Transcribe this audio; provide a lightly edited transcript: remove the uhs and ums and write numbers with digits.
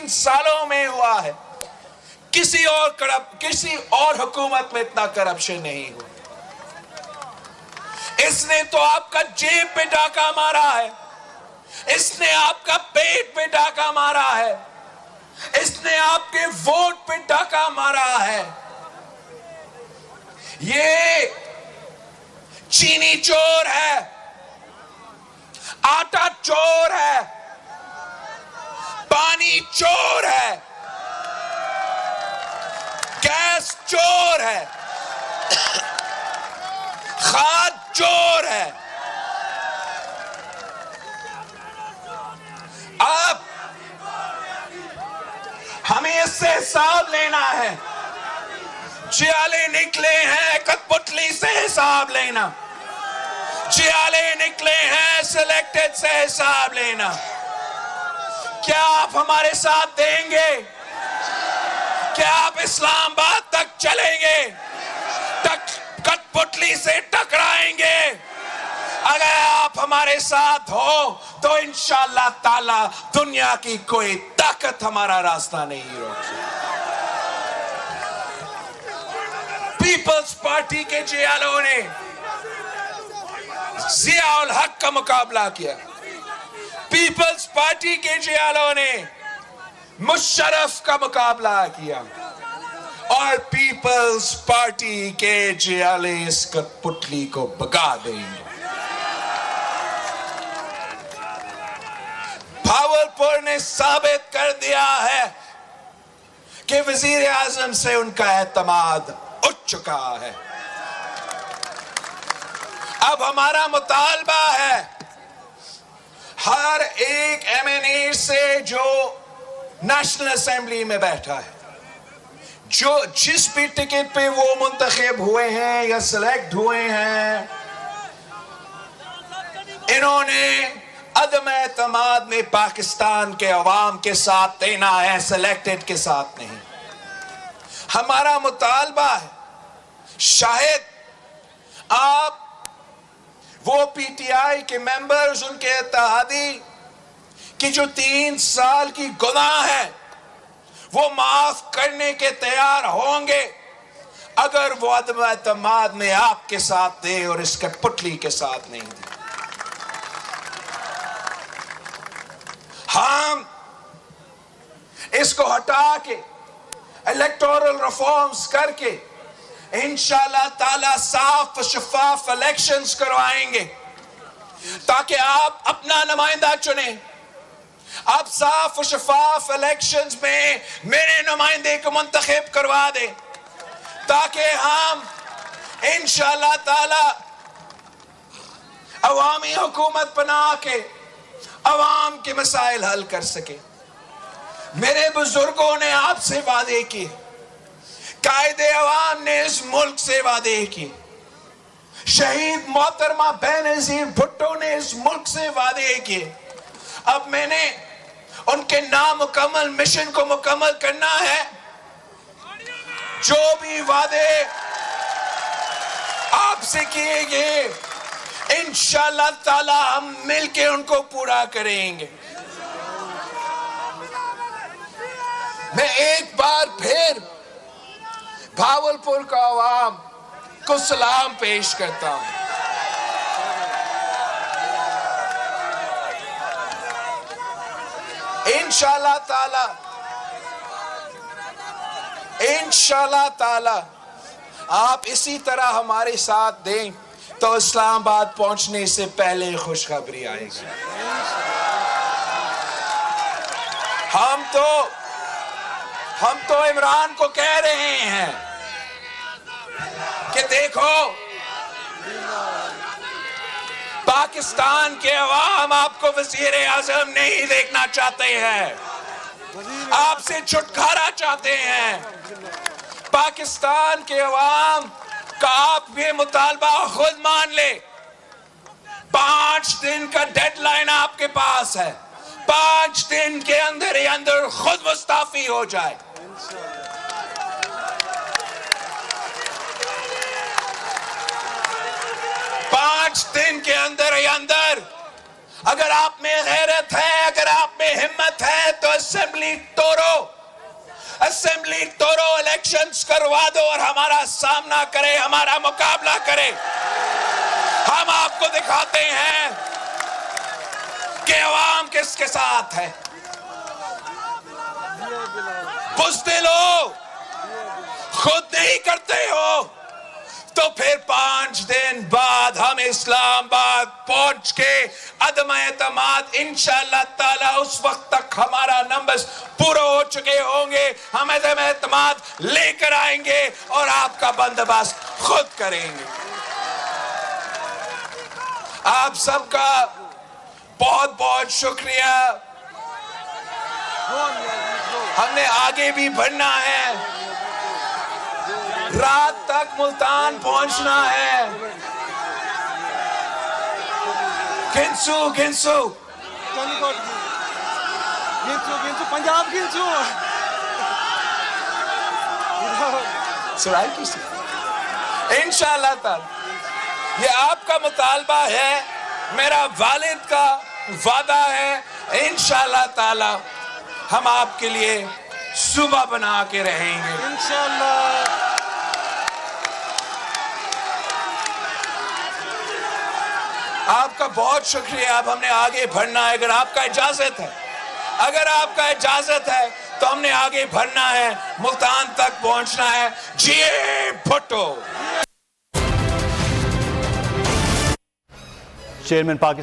3 सालों में हुआ है। किसी और हुकूमत में इतना करप्शन नहीं हुआ। इसने तो आपका जेब पे डाका मारा है, इसने आपका पेट पे डाका मारा है, इसने आपके वोट पे डाका मारा है। ये चीनी चोर है, आटा चोर है, पानी चोर है, गैस चोर है, खाद चोर है। अब हमें इससे हिसाब लेना है। जियाले निकले हैं कठपुतली से हिसाब लेना, जियाले निकले हैं सिलेक्टेड से हिसाब लेना। क्या आप हमारे साथ देंगे? क्या आप इस्लामाबाद तक चलेंगे? कठपुतली से टकराएंगे? अगर आप हमारे साथ हो तो इंशाअल्लाह ताला दुनिया की कोई ताकत हमारा रास्ता नहीं रोक सकती। पीपल्स पार्टी के जियालों ने जिया उल हक का मुकाबला किया, पीपल्स पार्टी के जियालों ने मुशर्रफ का मुकाबला किया, और पीपल्स पार्टी के जियाले इस कठपुतली को भगा देंगे। भावलपुर ने साबित कर दिया है कि वजीर आजम से उनका एतमाद उठ चुका है। अब हमारा मुतालबा है हर एक एमएनए से जो नेशनल असेंबली में बैठा है, जो जिस भी टिकट पे वो मुंतखब हुए हैं या सिलेक्ट हुए हैं, इन्होंने अदम एतमाद में पाकिस्तान के अवाम के साथ देना है, सिलेक्टेड के साथ नहीं। हमारा मुतालबा है शायद आप वो पीटीआई के मेंबर्स, उनके इत्तेहादी की जो 3 साल की गुनाह है वो माफ करने के तैयार होंगे अगर वो अदम एतमाद में आपके साथ दे और इस कठपुतली के साथ नहीं दे। हम इसको हटा के इलेक्टोरल रिफॉर्म्स करके इंशाअल्लाह ताला साफ शफाफ इलेक्शंस करवाएंगे ताकि आप अपना नुमाइंदा चुने। आप साफ शफाफ इलेक्शंस में मेरे नुमाइंदे को मुंतखब करवा दें ताकि हम इंशाअल्लाह ताला अवामी हुकूमत बना के अवाम के मसाइल हल कर सके। मेरे बुजुर्गों ने आपसे वादे किए, कायदे अवाम ने इस मुल्क से वादे किए, शहीद मोहतरमा बेनजीर भुट्टो ने इस मुल्क से वादे किए। अब मैंने उनके नामुकम्मल मिशन को मुकम्मल करना है। जो भी वादे आपसे किए गए इंशाअल्लाह ताला हम मिलके उनको पूरा करेंगे। मैं एक बार फिर भावलपुर का अवाम को सलाम पेश करता हूं। इंशाअल्लाह ताला आप इसी तरह हमारे साथ दें तो इस्लामाबाद पहुंचने से पहले खुशखबरी आएगी। हम तो इमरान को कह रहे हैं कि देखो पाकिस्तान के अवाम आपको वज़ीर आज़म नहीं देखना चाहते हैं, आपसे छुटकारा चाहते हैं। पाकिस्तान के अवाम का आप ये मुतालबा खुद मान ले। 5 दिन का डेडलाइन आपके पास है, 5 दिन के अंदर ही अंदर खुद मुस्ताफी हो जाए। पांच दिन के अंदर ही अंदर अगर आप में गैरत है, अगर आप में हिम्मत है तो असेंबली तोड़ो, असेंबली तोड़ो, इलेक्शंस करवा दो और हमारा सामना करे, हमारा मुकाबला करे। हम आपको दिखाते हैं कि अवाम किसके साथ है। बुज़दिल हो, खुद नहीं करते हो तो फिर 5 दिन बाद हम इस्लामाबाद पहुंच के अदम एतमाद इंशाअल्लाह ताला उस वक्त तक हमारा नंबर्स पूरे हो चुके होंगे, हम अदम एतमाद लेकर आएंगे और आपका बंदोबस्त खुद करेंगे। आप सबका बहुत बहुत शुक्रिया। हमने आगे भी बढ़ना है, रात तक मुल्तान पहुंचना है। गिनसू गिनसू पंजाब गिनसू सुराई किसी इंशाअल्लाह ताला ये आपका मुतालबा है, मेरा वालिद का वादा है। इंशाअल्लाह ताला हम आपके लिए सुबह बना के रहेंगे इंशाअल्लाह। आपका बहुत शुक्रिया। अब हमने आगे बढ़ना है, अगर आपका इजाजत है, अगर आपका इजाजत है तो हमने आगे बढ़ना है, मुल्तान तक पहुंचना है। जिए भुट्टो। चेयरमैन पाकिस्तान